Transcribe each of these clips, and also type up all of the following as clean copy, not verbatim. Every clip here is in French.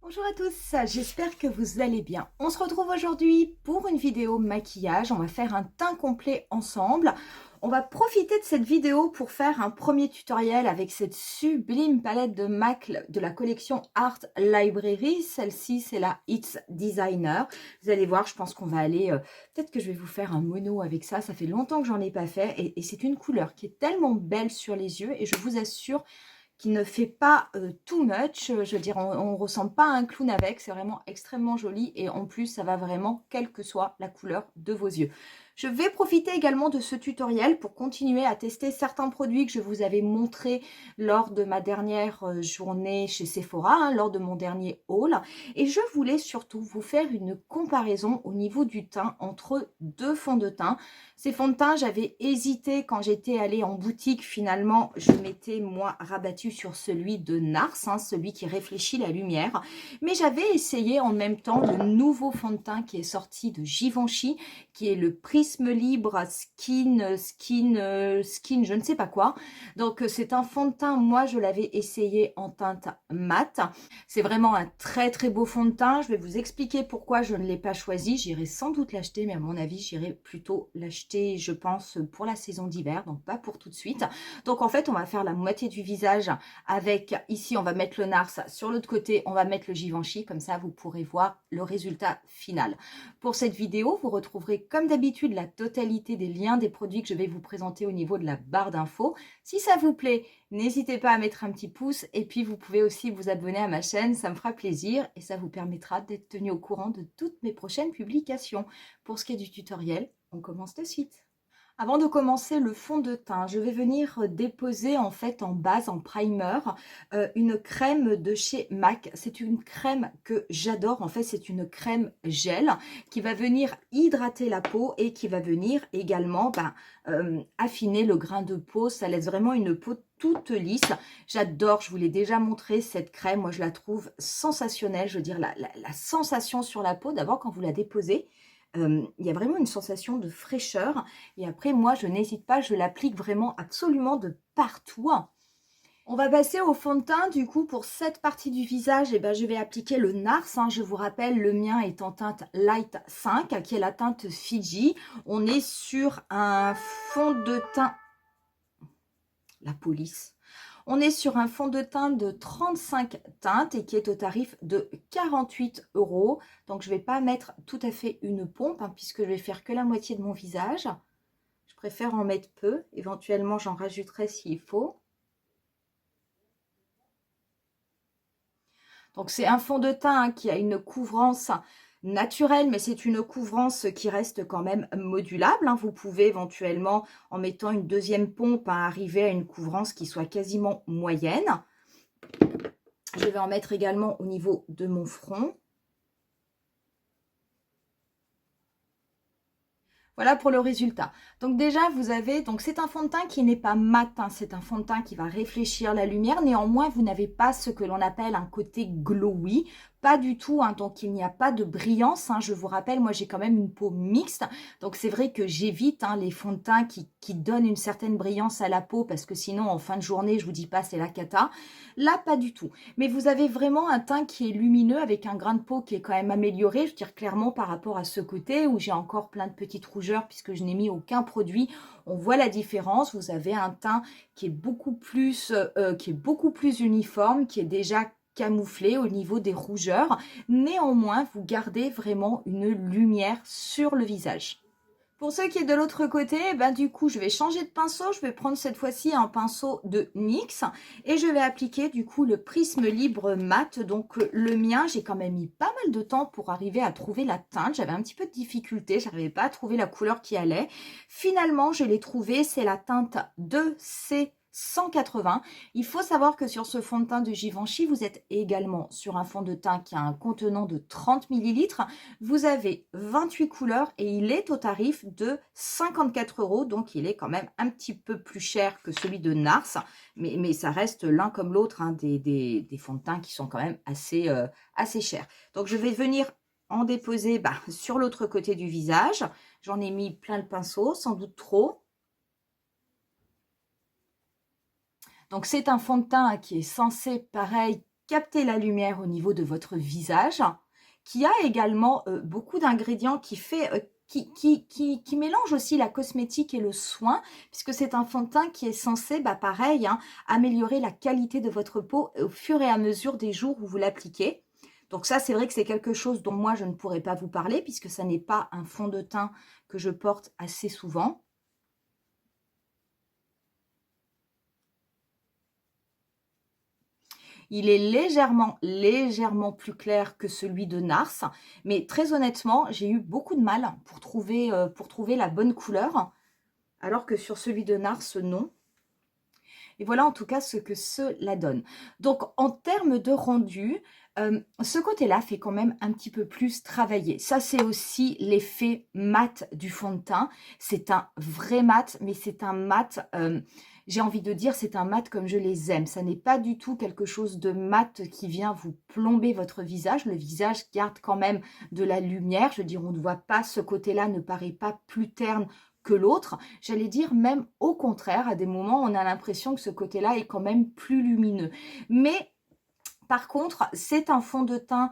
Bonjour à tous, j'espère que vous allez bien. On se retrouve aujourd'hui pour une vidéo maquillage. On va faire un teint complet ensemble. On va profiter de cette vidéo pour faire un premier tutoriel avec cette sublime palette de MAC de la collection Art Library. Celle-ci, c'est la It's Designer. Vous allez voir, je pense qu'on va aller... peut-être que je vais vous faire un mono avec ça. Ça fait longtemps que j'en ai pas fait. Et c'est une couleur qui est tellement belle sur les yeux. Et je vous assure qui ne fait pas too much. Je veux dire, on ne ressemble pas à un clown avec. C'est vraiment extrêmement joli. Et en plus, ça va vraiment, quelle que soit la couleur de vos yeux. Je vais profiter également de ce tutoriel pour continuer à tester certains produits que je vous avais montrés lors de ma dernière journée chez Sephora, lors de mon dernier haul. Et je voulais surtout vous faire une comparaison au niveau du teint entre deux fonds de teint. Ces fonds de teint, j'avais hésité quand j'étais allée en boutique. Finalement, je m'étais, moi, rabattue sur celui de Nars, celui qui réfléchit la lumière. Mais j'avais essayé en même temps le nouveau fond de teint qui est sorti de Givenchy, qui est le Prisme Libre Skin, je ne sais pas quoi. Donc, c'est un fond de teint, moi, je l'avais essayé en teinte mat. C'est vraiment un très, très beau fond de teint. Je vais vous expliquer pourquoi je ne l'ai pas choisi. J'irai sans doute l'acheter, mais à mon avis, j'irai plutôt l'acheter, je pense, pour la saison d'hiver, donc pas pour tout de suite. Donc, en fait, on va faire la moitié du visage avec, ici, on va mettre le Nars. Sur l'autre côté, on va mettre le Givenchy. Comme ça, vous pourrez voir le résultat final. Pour cette vidéo, vous retrouverez comme d'habitude la totalité des liens des produits que je vais vous présenter au niveau de la barre d'infos. Si ça vous plaît, n'hésitez pas à mettre un petit pouce et puis vous pouvez aussi vous abonner à ma chaîne, ça me fera plaisir et ça vous permettra d'être tenu au courant de toutes mes prochaines publications. Pour ce qui est du tutoriel, on commence de suite. Avant de commencer le fond de teint, je vais venir déposer en fait en base, en primer, une crème de chez MAC. C'est une crème que j'adore. En fait, c'est une crème gel qui va venir hydrater la peau et qui va venir également affiner le grain de peau. Ça laisse vraiment une peau toute lisse. J'adore, je vous l'ai déjà montré cette crème. Moi, je la trouve sensationnelle. Je veux dire, la sensation sur la peau, d'abord quand vous la déposez, il y a vraiment une sensation de fraîcheur. Et après, moi, je n'hésite pas, je l'applique vraiment absolument de partout. On va passer au fond de teint. Du coup, pour cette partie du visage, je vais appliquer le Nars. Je vous rappelle, le mien est en teinte Light 5, qui est la teinte Fiji. On est sur un fond de teint... La police. On est sur un fond de teint de 35 teintes et qui est au tarif de 48 €. Donc, je ne vais pas mettre tout à fait une pompe puisque je vais faire que la moitié de mon visage. Je préfère en mettre peu. Éventuellement, j'en rajouterai s'il faut. Donc, c'est un fond de teint qui a une couvrance naturelle, mais c'est une couvrance qui reste quand même modulable. Vous pouvez éventuellement, en mettant une deuxième pompe, arriver à une couvrance qui soit quasiment moyenne. Je vais en mettre également au niveau de mon front. Voilà pour le résultat. Donc déjà, vous avez, donc c'est un fond de teint qui n'est pas mat, c'est un fond de teint qui va réfléchir la lumière. Néanmoins, vous n'avez pas ce que l'on appelle un côté glowy. Pas du tout, donc il n'y a pas de brillance. Je vous rappelle, moi j'ai quand même une peau mixte. Donc c'est vrai que j'évite les fonds de teint qui donnent une certaine brillance à la peau parce que sinon en fin de journée, je vous dis pas, c'est la cata. Là, pas du tout. Mais vous avez vraiment un teint qui est lumineux avec un grain de peau qui est quand même amélioré. Je veux dire clairement par rapport à ce côté où j'ai encore plein de petites rougeurs puisque je n'ai mis aucun produit. On voit la différence. Vous avez un teint qui est beaucoup plus uniforme, qui est déjà camouflé au niveau des rougeurs. Néanmoins, vous gardez vraiment une lumière sur le visage. Pour ce qui est de l'autre côté, du coup, je vais changer de pinceau. Je vais prendre cette fois-ci un pinceau de NYX et je vais appliquer du coup le Prisme Libre Mat. Donc le mien, j'ai quand même mis pas mal de temps pour arriver à trouver la teinte. J'avais un petit peu de difficulté, j'arrivais pas à trouver la couleur qui allait. Finalement, je l'ai trouvé, c'est la teinte 2C 180. Il faut savoir que sur ce fond de teint de Givenchy, vous êtes également sur un fond de teint qui a un contenant de 30 ml. Vous avez 28 couleurs et il est au tarif de 54 €. Donc, il est quand même un petit peu plus cher que celui de Nars. Mais ça reste l'un comme l'autre des fonds de teint qui sont quand même assez chers. Donc, je vais venir en déposer sur l'autre côté du visage. J'en ai mis plein le pinceau, sans doute trop. Donc, c'est un fond de teint qui est censé, pareil, capter la lumière au niveau de votre visage, qui a également beaucoup d'ingrédients qui mélange aussi la cosmétique et le soin, puisque c'est un fond de teint qui est censé, pareil, hein, améliorer la qualité de votre peau au fur et à mesure des jours où vous l'appliquez. Donc ça, c'est vrai que c'est quelque chose dont moi, je ne pourrais pas vous parler, puisque ça n'est pas un fond de teint que je porte assez souvent. Il est légèrement plus clair que celui de Nars, mais très honnêtement, j'ai eu beaucoup de mal pour trouver la bonne couleur, alors que sur celui de Nars, non. Et voilà en tout cas ce que cela donne. Donc en termes de rendu, ce côté-là fait quand même un petit peu plus travailler. Ça, c'est aussi l'effet mat du fond de teint. C'est un vrai mat, mais c'est un mat, j'ai envie de dire, c'est un mat comme je les aime. Ça n'est pas du tout quelque chose de mat qui vient vous plomber votre visage. Le visage garde quand même de la lumière. Je veux dire, on ne voit pas ce côté-là, ne paraît pas plus terne que l'autre. J'allais dire même au contraire, à des moments, on a l'impression que ce côté-là est quand même plus lumineux. Mais par contre, c'est un fond de teint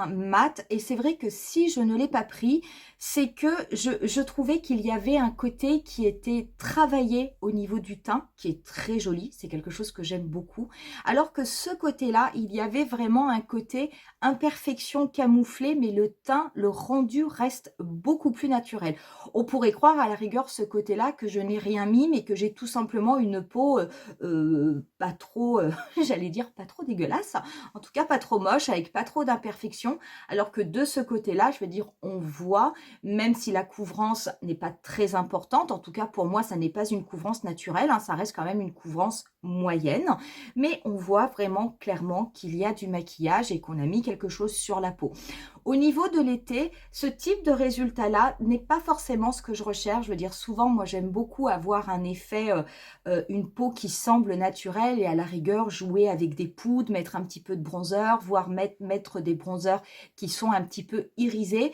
mat, et c'est vrai que si je ne l'ai pas pris, c'est que je trouvais qu'il y avait un côté qui était travaillé au niveau du teint, qui est très joli, c'est quelque chose que j'aime beaucoup, alors que ce côté-là, il y avait vraiment un côté imperfection camouflée, mais le teint, le rendu reste beaucoup plus naturel. On pourrait croire à la rigueur ce côté-là que je n'ai rien mis, mais que j'ai tout simplement une peau pas trop, j'allais dire pas trop dégueulasse, en tout cas pas trop moche, avec pas trop d'imperfections, alors que de ce côté-là, je veux dire, on voit, même si la couvrance n'est pas très importante, en tout cas pour moi, ça n'est pas une couvrance naturelle, hein, ça reste quand même une couvrance moyenne, mais on voit vraiment clairement qu'il y a du maquillage et qu'on a mis quelque chose sur la peau. Au niveau de l'été, ce type de résultat-là n'est pas forcément ce que je recherche. Je veux dire, souvent, moi, j'aime beaucoup avoir un effet, une peau qui semble naturelle et à la rigueur, jouer avec des poudres, mettre un petit peu de bronzer, voire mettre des bronzers qui sont un petit peu irisés.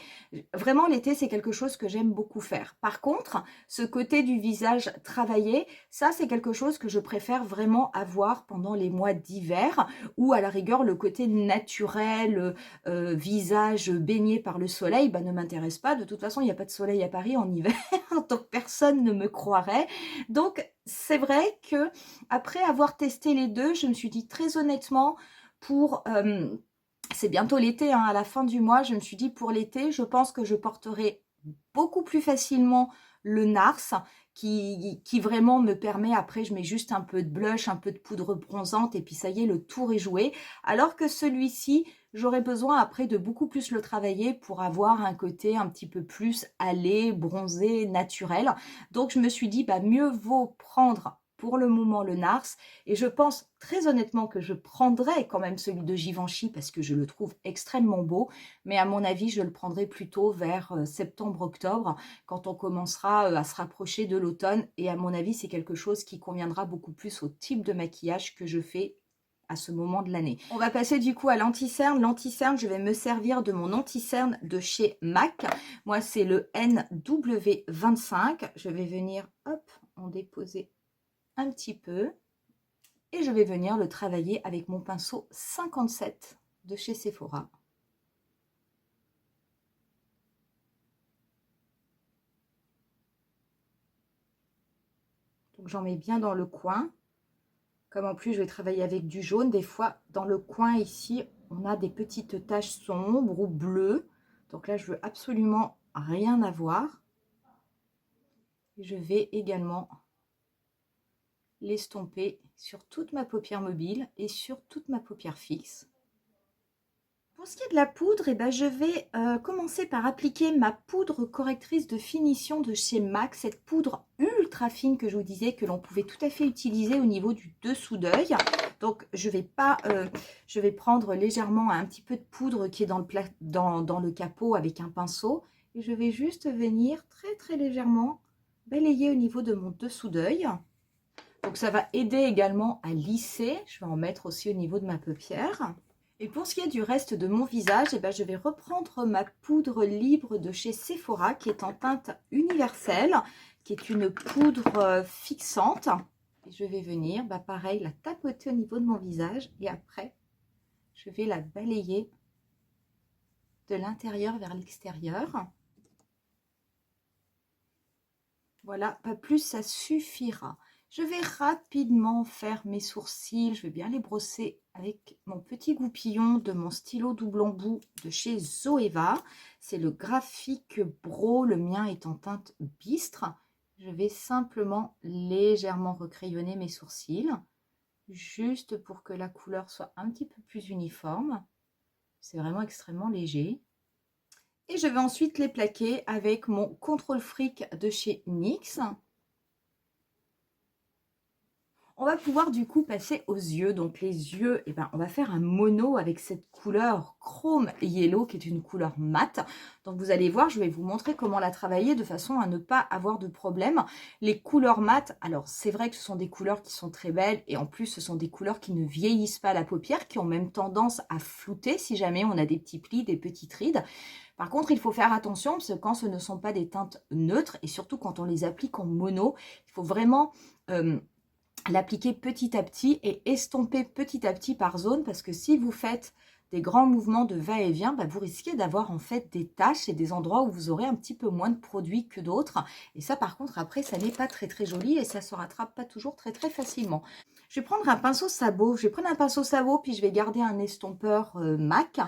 Vraiment, l'été, c'est quelque chose que j'aime beaucoup faire. Par contre, ce côté du visage travaillé, ça, c'est quelque chose que je préfère vraiment avoir pendant les mois d'hiver, ou à la rigueur, le côté naturel, visage baigné par le soleil, ne m'intéresse pas. De toute façon, il n'y a pas de soleil à Paris en hiver, donc personne ne me croirait. Donc, c'est vrai que après avoir testé les deux, je me suis dit très honnêtement, pour... c'est bientôt l'été, hein, à la fin du mois, je me suis dit pour l'été, je pense que je porterai beaucoup plus facilement le Nars, qui vraiment me permet, après je mets juste un peu de blush, un peu de poudre bronzante et puis ça y est, le tour est joué. Alors que celui-ci, j'aurais besoin après de beaucoup plus le travailler pour avoir un côté un petit peu plus allé, bronzé, naturel. Donc je me suis dit, mieux vaut prendre pour le moment le Nars, et je pense très honnêtement que je prendrai quand même celui de Givenchy parce que je le trouve extrêmement beau, mais à mon avis je le prendrai plutôt vers septembre-octobre, quand on commencera à se rapprocher de l'automne, et à mon avis c'est quelque chose qui conviendra beaucoup plus au type de maquillage que je fais à ce moment de l'année. On va passer du coup à l'anti-cerne. L'anti-cerne, je vais me servir de mon anti-cerne de chez MAC. Moi c'est le NW25. Je vais venir, hop, en déposer un petit peu, et je vais venir le travailler avec mon pinceau 57 de chez Sephora. Donc j'en mets bien dans le coin. Comme en plus je vais travailler avec du jaune, des fois dans le coin ici on a des petites taches sombres ou bleues, donc là je veux absolument rien avoir. Et je vais également l'estomper sur toute ma paupière mobile et sur toute ma paupière fixe. Pour ce qui est de la poudre, je vais commencer par appliquer ma poudre correctrice de finition de chez MAC, cette poudre ultra fine que je vous disais que l'on pouvait tout à fait utiliser au niveau du dessous d'œil. Donc je vais prendre légèrement un petit peu de poudre qui est dans le capot avec un pinceau, et je vais juste venir très légèrement balayer au niveau de mon dessous d'œil. Donc ça va aider également à lisser. Je vais en mettre aussi au niveau de ma paupière. Et pour ce qui est du reste de mon visage, je vais reprendre ma poudre libre de chez Sephora, qui est en teinte universelle, qui est une poudre fixante. Et je vais venir, pareil, la tapoter au niveau de mon visage. Et après, je vais la balayer de l'intérieur vers l'extérieur. Voilà, pas plus, ça suffira. Je vais rapidement faire mes sourcils. Je vais bien les brosser avec mon petit goupillon de mon stylo double embout de chez Zoeva. C'est le Graphic Bro. Le mien est en teinte bistre. Je vais simplement légèrement recrayonner mes sourcils, juste pour que la couleur soit un petit peu plus uniforme. C'est vraiment extrêmement léger. Et je vais ensuite les plaquer avec mon Control Freak de chez NYX. On va pouvoir du coup passer aux yeux. Donc les yeux, on va faire un mono avec cette couleur Chrome Yellow qui est une couleur mate. Donc vous allez voir, je vais vous montrer comment la travailler de façon à ne pas avoir de problème. Les couleurs mates, alors c'est vrai que ce sont des couleurs qui sont très belles et en plus ce sont des couleurs qui ne vieillissent pas la paupière, qui ont même tendance à flouter si jamais on a des petits plis, des petites rides. Par contre, il faut faire attention parce que quand ce ne sont pas des teintes neutres et surtout quand on les applique en mono, il faut vraiment l'appliquer petit à petit et estomper petit à petit par zone, parce que si vous faites des grands mouvements de va-et-vient, vous risquez d'avoir en fait des taches et des endroits où vous aurez un petit peu moins de produit que d'autres. Et ça par contre après ça n'est pas très joli et ça se rattrape pas toujours très facilement. Je vais prendre un pinceau sabot, puis je vais garder un estompeur MAC.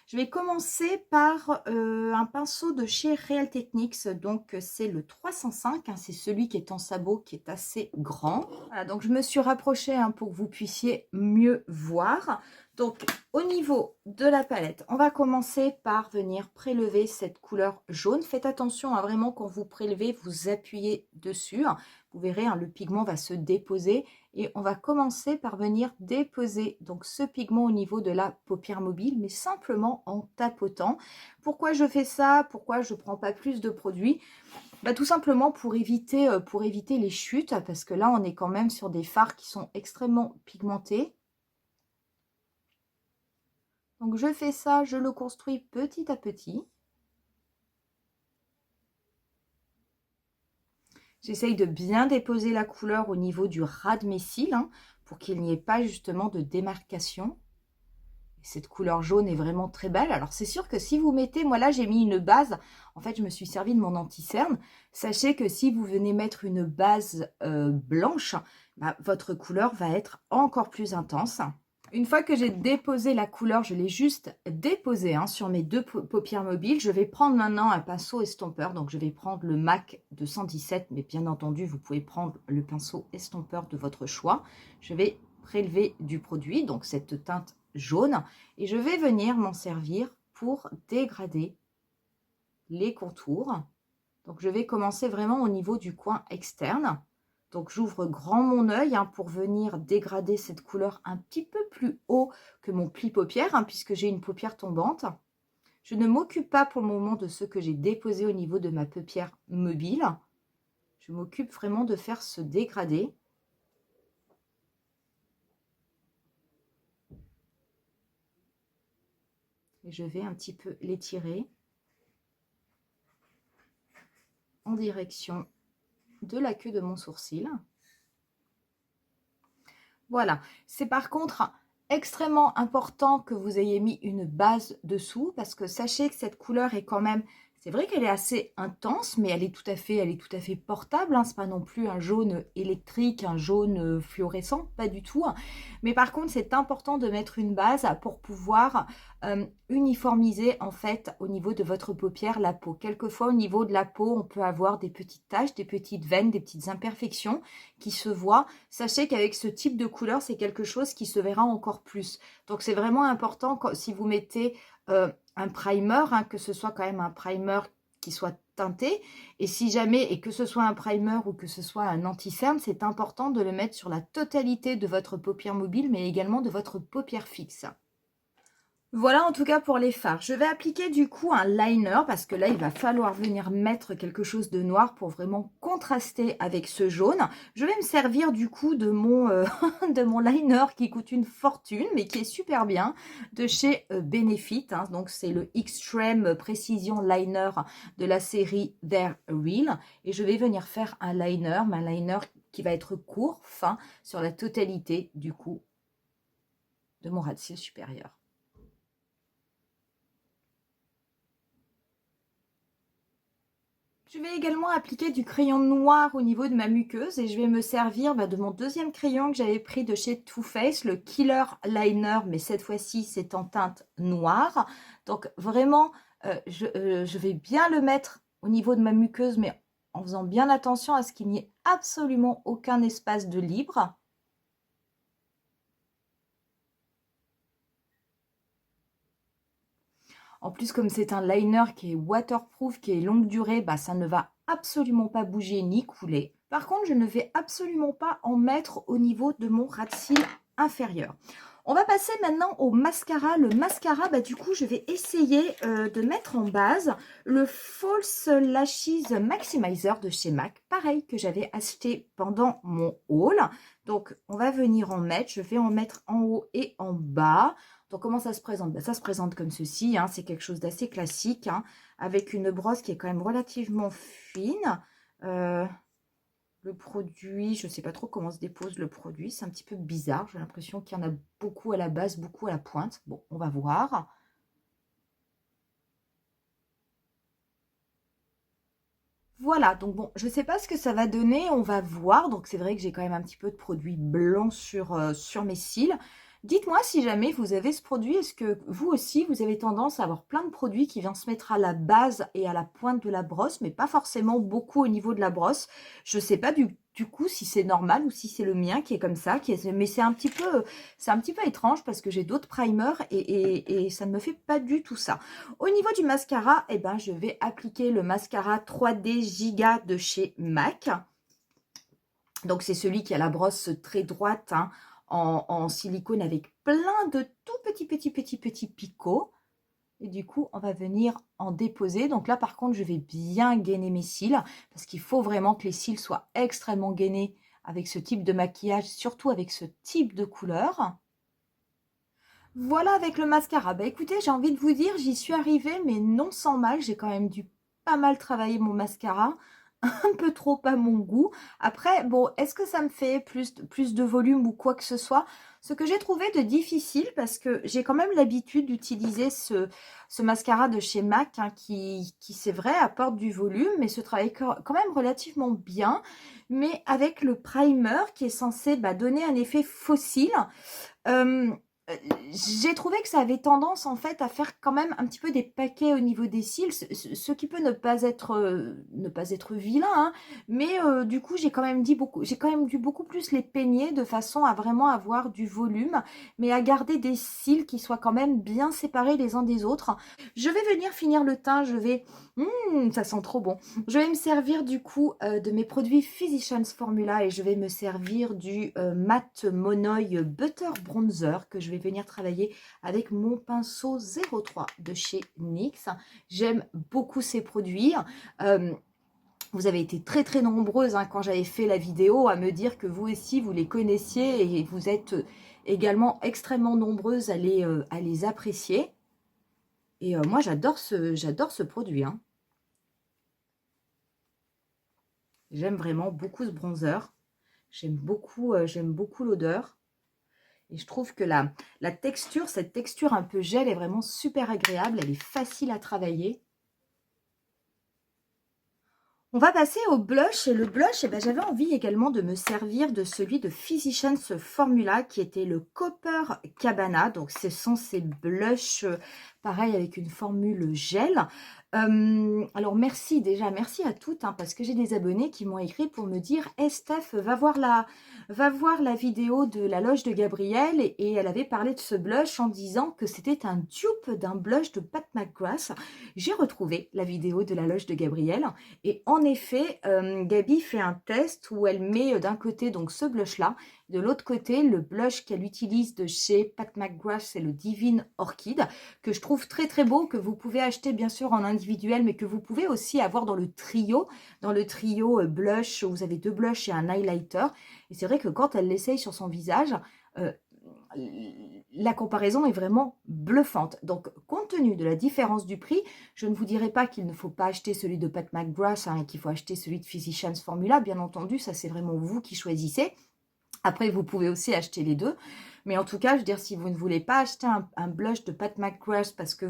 Je vais commencer par un pinceau de chez Real Techniques, donc c'est le 305, c'est celui qui est en sabot, qui est assez grand. Voilà, donc je me suis rapprochée pour que vous puissiez mieux voir. Donc au niveau de la palette, on va commencer par venir prélever cette couleur jaune. Faites attention vraiment quand vous prélevez, vous appuyez dessus. Vous verrez, le pigment va se déposer et on va commencer par venir déposer donc ce pigment au niveau de la paupière mobile, mais simplement en tapotant. Pourquoi je fais ça? Pourquoi je ne prends pas plus de produit? Tout simplement pour éviter les chutes, parce que là on est quand même sur des fards qui sont extrêmement pigmentés. Donc je fais ça, je le construis petit à petit. J'essaye de bien déposer la couleur au niveau du ras de mes cils, pour qu'il n'y ait pas justement de démarcation. Cette couleur jaune est vraiment très belle. Alors c'est sûr que si vous mettez, moi là j'ai mis une base, en fait je me suis servi de mon anti-cerne. Sachez que si vous venez mettre une base blanche, votre couleur va être encore plus intense. Une fois que j'ai déposé la couleur, je l'ai juste déposée sur mes deux paupières mobiles. Je vais prendre maintenant un pinceau estompeur. Donc je vais prendre le MAC 217, mais bien entendu, vous pouvez prendre le pinceau estompeur de votre choix. Je vais prélever du produit, donc cette teinte jaune, et je vais venir m'en servir pour dégrader les contours. Donc je vais commencer vraiment au niveau du coin externe. Donc j'ouvre grand mon œil pour venir dégrader cette couleur un petit peu plus haut que mon pli paupière, puisque j'ai une paupière tombante. Je ne m'occupe pas pour le moment de ce que j'ai déposé au niveau de ma paupière mobile. Je m'occupe vraiment de faire ce dégradé. Et je vais un petit peu l'étirer en direction de la queue de mon sourcil. Voilà, c'est par contre extrêmement important que vous ayez mis une base dessous, parce que sachez que cette couleur est quand même, c'est vrai qu'elle est assez intense, mais elle est tout à fait portable, c'est pas non plus un jaune électrique, un jaune fluorescent, pas du tout. Mais par contre, c'est important de mettre une base pour pouvoir uniformiser en fait au niveau de votre paupière la peau. Quelquefois au niveau de la peau, on peut avoir des petites taches, des petites veines, des petites imperfections qui se voient. Sachez qu'avec ce type de couleur, c'est quelque chose qui se verra encore plus. Donc c'est vraiment important si vous mettez un primer, que ce soit quand même un primer qui soit teinté, et si jamais, et que ce soit un primer ou que ce soit un anti-cerne, c'est important de le mettre sur la totalité de votre paupière mobile, mais également de votre paupière fixe. Voilà en tout cas pour les fards. Je vais appliquer du coup un liner, parce que là il va falloir venir mettre quelque chose de noir pour vraiment contraster avec ce jaune. Je vais me servir du coup de mon, de mon liner qui coûte une fortune mais qui est super bien, de chez Benefit. Donc c'est le Extreme Precision Liner de la série They're Real. Et je vais venir faire un liner qui va être court, fin, sur la totalité du coup de mon ras de cils supérieur. Je vais également appliquer du crayon noir au niveau de ma muqueuse et je vais me servir de mon deuxième crayon que j'avais pris de chez Too Faced, le Killer Liner, mais cette fois-ci c'est en teinte noire. Donc vraiment, je vais bien le mettre au niveau de ma muqueuse, mais en faisant bien attention à ce qu'il n'y ait absolument aucun espace de libre. En plus, comme c'est un liner qui est waterproof, qui est longue durée, ça ne va absolument pas bouger ni couler. Par contre, je ne vais absolument pas en mettre au niveau de mon ras de cils inférieur. On va passer maintenant au mascara. Le mascara, du coup, je vais essayer de mettre en base le False Lashes Maximizer de chez MAC. Pareil, que j'avais acheté pendant mon haul. Donc, on va venir en mettre. Je vais en mettre en haut et en bas. Donc, comment ça se présente? Ça se présente comme ceci, hein. C'est quelque chose d'assez classique, hein, avec une brosse qui est quand même relativement fine. Le produit, je ne sais pas trop comment se dépose le produit. C'est un petit peu bizarre. J'ai l'impression qu'il y en a beaucoup à la base, beaucoup à la pointe. Bon, on va voir. Voilà, donc bon, je ne sais pas ce que ça va donner. On va voir. Donc, c'est vrai que j'ai quand même un petit peu de produit blanc sur mes cils. Dites-moi si jamais vous avez ce produit, est-ce que vous aussi, vous avez tendance à avoir plein de produits qui viennent se mettre à la base et à la pointe de la brosse, mais pas forcément beaucoup au niveau de la brosse. Je ne sais pas du coup si c'est normal ou si c'est le mien qui est comme ça, mais c'est un petit peu étrange parce que j'ai d'autres primers et ça ne me fait pas du tout ça. Au niveau du mascara, je vais appliquer le mascara 3D Giga de chez MAC. Donc, c'est celui qui a la brosse très droite, hein, en silicone avec plein de tout petits picots. Et du coup, on va venir en déposer. Donc là, par contre, je vais bien gainer mes cils parce qu'il faut vraiment que les cils soient extrêmement gainés avec ce type de maquillage, surtout avec ce type de couleur. Voilà avec le mascara. Écoutez, j'ai envie de vous dire, j'y suis arrivée, mais non sans mal. J'ai quand même dû pas mal travailler mon mascara. Un peu trop à mon goût. Après, bon, est-ce que ça me fait plus de volume ou quoi que ce soit? Ce que j'ai trouvé de difficile, parce que j'ai quand même l'habitude d'utiliser ce mascara de chez MAC, hein, qui c'est vrai, apporte du volume, mais se travaille quand même relativement bien. Mais avec le primer qui est censé donner un effet fossile, euh, j'ai trouvé que ça avait tendance en fait à faire quand même un petit peu des paquets au niveau des cils, ce qui peut ne pas être vilain, hein, mais du coup j'ai quand même dû beaucoup plus les peigner de façon à vraiment avoir du volume, mais à garder des cils qui soient quand même bien séparés les uns des autres. Je vais venir finir le teint, ça sent trop bon. Je vais me servir du coup de mes produits Physicians Formula et je vais me servir du Matte Monoï Butter Bronzer que je vais venir travailler avec mon pinceau 03 de chez NYX. J'aime beaucoup ces produits. Vous avez été très nombreuses, hein, quand j'avais fait la vidéo à me dire que vous aussi vous les connaissiez et vous êtes également extrêmement nombreuses à les apprécier. Et moi j'adore ce produit, hein. J'aime vraiment beaucoup ce bronzer. J'aime beaucoup l'odeur. Et je trouve que la texture, cette texture un peu gel est vraiment super agréable. Elle est facile à travailler. On va passer au blush. Et le blush, j'avais envie également de me servir de celui de Physicians Formula qui était le Copper Cabana. Donc, ce sont ces blushs, pareil, avec une formule gel. Alors, merci à toutes, hein, parce que j'ai des abonnés qui m'ont écrit pour me dire « Hey Steph, va voir la vidéo de la loge de Gabrielle » et elle avait parlé de ce blush en disant que c'était un dupe d'un blush de Pat McGrath. J'ai retrouvé la vidéo de la loge de Gabrielle et en effet, Gabi fait un test où elle met d'un côté donc ce blush-là, de l'autre côté le blush qu'elle utilise de chez Pat McGrath, c'est le Divine Orchid, que je trouve très beau, que vous pouvez acheter bien sûr en individuel, mais que vous pouvez aussi avoir dans le trio blush, où vous avez deux blushs et un highlighter. Et c'est vrai que quand elle l'essaye sur son visage, la comparaison est vraiment bluffante. Donc, compte tenu de la différence du prix, je ne vous dirai pas qu'il ne faut pas acheter celui de Pat McGrath et qu'il faut acheter celui de Physicians Formula. Bien entendu, ça c'est vraiment vous qui choisissez. Après, vous pouvez aussi acheter les deux. Mais en tout cas, je veux dire, si vous ne voulez pas acheter un blush de Pat McGrath parce que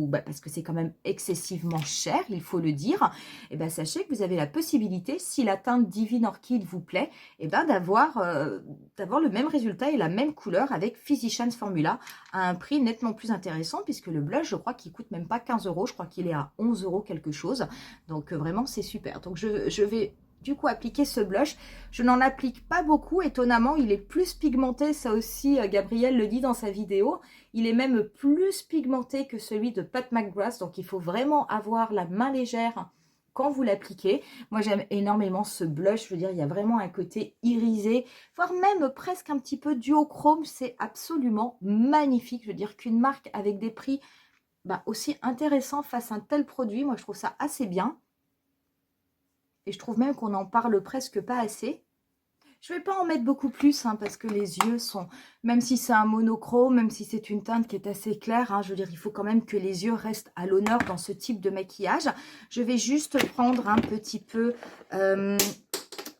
parce que c'est quand même excessivement cher, il faut le dire, et ben sachez que vous avez la possibilité, si la teinte Divine Orchid vous plaît, et ben d'avoir le même résultat et la même couleur avec Physicians Formula à un prix nettement plus intéressant, puisque le blush, je crois qu'il coûte même pas 15 €, je crois qu'il est à 11 € quelque chose. Donc vraiment, c'est super. Donc je vais du coup appliquer ce blush. Je n'en applique pas beaucoup, étonnamment, il est plus pigmenté, ça aussi Gabriel le dit dans sa vidéo, il est même plus pigmenté que celui de Pat McGrath, donc il faut vraiment avoir la main légère quand vous l'appliquez. Moi j'aime énormément ce blush, je veux dire, il y a vraiment un côté irisé, voire même presque un petit peu duochrome, c'est absolument magnifique. Je veux dire qu'une marque avec des prix aussi intéressants face à un tel produit, moi je trouve ça assez bien. Et je trouve même qu'on n'en parle presque pas assez. Je ne vais pas en mettre beaucoup plus, parce que les yeux sont, même si c'est un monochrome, même si c'est une teinte qui est assez claire, je veux dire, il faut quand même que les yeux restent à l'honneur dans ce type de maquillage. Je vais juste prendre un petit peu,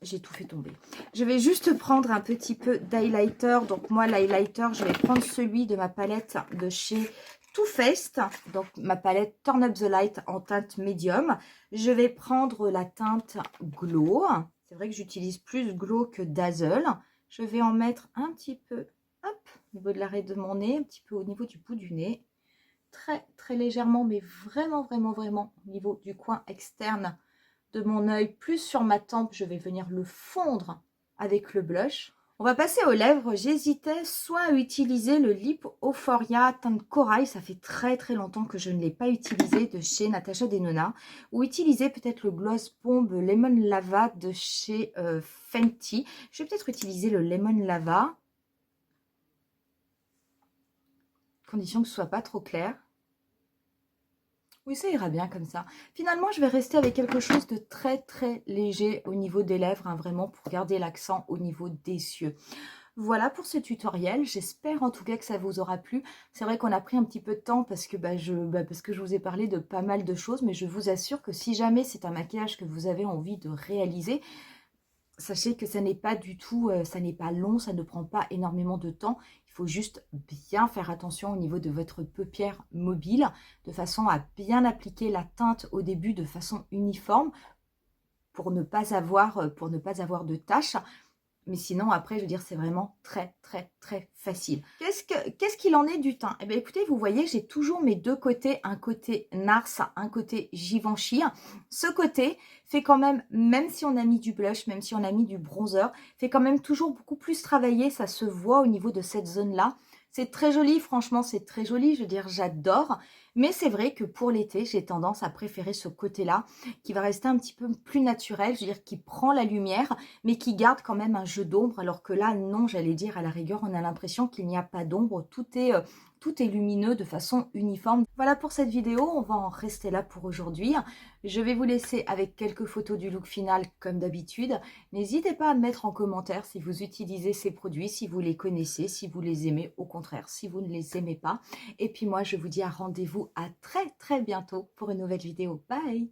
j'ai tout fait tomber. Je vais juste prendre un petit peu d'highlighter. Donc moi, l'highlighter, je vais prendre celui de ma palette de chez Too Faced, donc ma palette Turn Up the Light en teinte médium. Je vais prendre la teinte Glow. C'est vrai que j'utilise plus Glow que Dazzle. Je vais en mettre un petit peu, hop, au niveau de l'arête de mon nez, un petit peu au niveau du bout du nez. Très, très légèrement, mais vraiment, vraiment, vraiment au niveau du coin externe de mon œil, plus sur ma tempe. Je vais venir le fondre avec le blush. On va passer aux lèvres. J'hésitais soit à utiliser le Lip Euphoria teinte corail, ça fait très très longtemps que je ne l'ai pas utilisé, de chez Natasha Denona, ou utiliser peut-être le Gloss Bomb Lemon Lava de chez Fenty. Je vais peut-être utiliser le Lemon Lava, condition que ce soit pas trop clair. Oui, ça ira bien comme ça. Finalement, je vais rester avec quelque chose de très très léger au niveau des lèvres, vraiment pour garder l'accent au niveau des yeux. Voilà pour ce tutoriel, j'espère en tout cas que ça vous aura plu. C'est vrai qu'on a pris un petit peu de temps parce que, parce que je vous ai parlé de pas mal de choses, mais je vous assure que si jamais c'est un maquillage que vous avez envie de réaliser, sachez que ça n'est pas du tout, ça n'est pas long, ça ne prend pas énormément de temps. Il faut juste bien faire attention au niveau de votre paupière mobile, de façon à bien appliquer la teinte au début de façon uniforme pour ne pas avoir de taches. Mais sinon, après, je veux dire, c'est vraiment très, très, très facile. Qu'est-ce qu'il en est du teint? Eh bien, écoutez, vous voyez, j'ai toujours mes deux côtés. Un côté Nars, un côté Givenchy. Ce côté fait quand même si on a mis du blush, même si on a mis du bronzer, fait quand même toujours beaucoup plus travaillé. Ça se voit au niveau de cette zone-là. C'est très joli, franchement, c'est très joli. Je veux dire, j'adore. Mais c'est vrai que pour l'été, j'ai tendance à préférer ce côté-là, qui va rester un petit peu plus naturel, je veux dire, qui prend la lumière, mais qui garde quand même un jeu d'ombre, alors que là, non, j'allais dire, à la rigueur, on a l'impression qu'il n'y a pas d'ombre, tout est lumineux de façon uniforme. Voilà pour cette vidéo, on va en rester là pour aujourd'hui. Je vais vous laisser avec quelques photos du look final comme d'habitude. N'hésitez pas à mettre en commentaire si vous utilisez ces produits, si vous les connaissez, si vous les aimez, au contraire, si vous ne les aimez pas. Et puis moi, je vous dis à rendez-vous à très très bientôt pour une nouvelle vidéo. Bye!